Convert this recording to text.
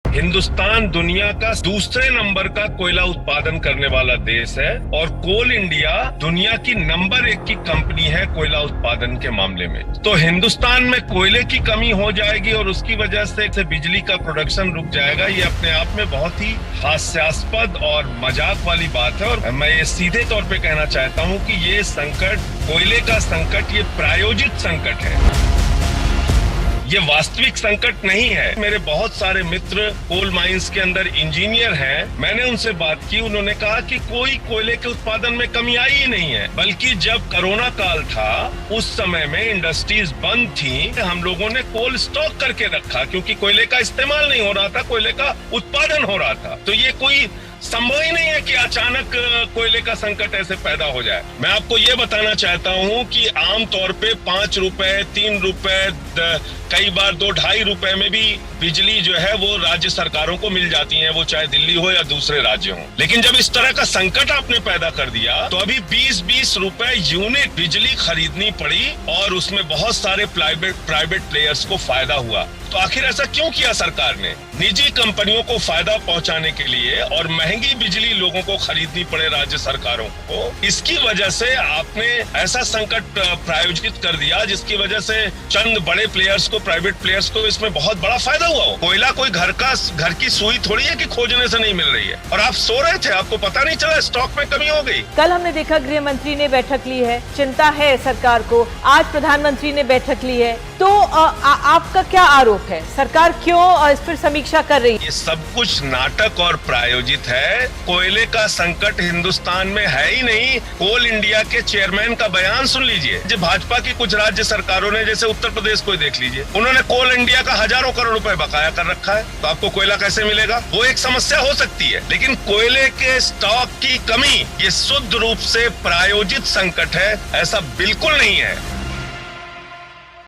हिंदुस्तान दुनिया का दूसरे नंबर का कोयला उत्पादन करने वाला देश है और कोल इंडिया दुनिया की नंबर 1 की कंपनी है कोयला उत्पादन के मामले में। तो हिंदुस्तान में कोयले की कमी हो जाएगी और उसकी वजह से बिजली का प्रोडक्शन रुक जाएगा, ये अपने आप में बहुत ही हास्यास्पद और मजाक वाली बात है। और मैं ये सीधे तौर पे कहना चाहता हूँ कि ये संकट, कोयले का संकट, ये प्रायोजित संकट है, ये वास्तविक संकट नहीं है। मेरे बहुत सारे मित्र कोल माइंस के अंदर इंजीनियर हैं, मैंने उनसे बात की, उन्होंने कहा कि कोई कोयले के उत्पादन में कमी आई ही नहीं है, बल्कि जब कोरोना काल था उस समय में इंडस्ट्रीज बंद थी, हम लोगों ने कोल स्टॉक करके रखा क्योंकि कोयले का इस्तेमाल नहीं हो रहा था, कोयले का उत्पादन हो रहा था। तो ये कोई संभव ही नहीं है कि अचानक कोयले का संकट ऐसे पैदा हो जाए। मैं आपको ये बताना चाहता हूँ कि आमतौर पे 5 रुपए, 3 रुपए, कई बार 2-2.5 रुपए में भी बिजली जो है वो राज्य सरकारों को मिल जाती है, वो चाहे दिल्ली हो या दूसरे राज्य हो। लेकिन जब इस तरह का संकट आपने पैदा कर दिया तो अभी 20-20 रुपए यूनिट बिजली खरीदनी पड़ी और उसमें बहुत सारे प्राइवेट प्लेयर्स को फायदा हुआ। तो आखिर ऐसा क्यों किया सरकार ने? निजी कंपनियों को फायदा पहुंचाने के लिए और महंगी बिजली लोगों को खरीदनी पड़े राज्य सरकारों को, इसकी वजह से आपने ऐसा संकट प्रायोजित कर दिया जिसकी वजह से चंद बड़े प्लेयर्स को, प्राइवेट प्लेयर्स को इसमें बहुत बड़ा फायदा हुआ हो। कोयला कोई घर की सुई थोड़ी है कि खोजने से नहीं मिल रही है, और आप सो रहे थे, आपको पता नहीं चला, स्टॉक में कमी हो गई। कल हमने देखा गृह मंत्री ने बैठक ली है, चिंता है सरकार को, आज प्रधानमंत्री ने बैठक ली है, तो आपका क्या आरोप है? सरकार क्यों इस पर समीक्षा कर रही है? ये सब कुछ नाटक और प्रायोजित है। कोयले का संकट हिंदुस्तान में है ही नहीं। कोल इंडिया के चेयरमैन का बयान सुन लीजिए। जो भाजपा की कुछ राज्य सरकारों ने, जैसे उत्तर प्रदेश को देख लीजिए, उन्होंने कोल इंडिया का हजारों करोड़ रुपए बकाया कर रखा है। तो आपको कोयला कैसे मिलेगा? वो एक समस्या हो सकती है, लेकिन कोयले के स्टॉक की कमी ये शुद्ध रूप से प्रायोजित संकट है, ऐसा बिल्कुल नहीं है।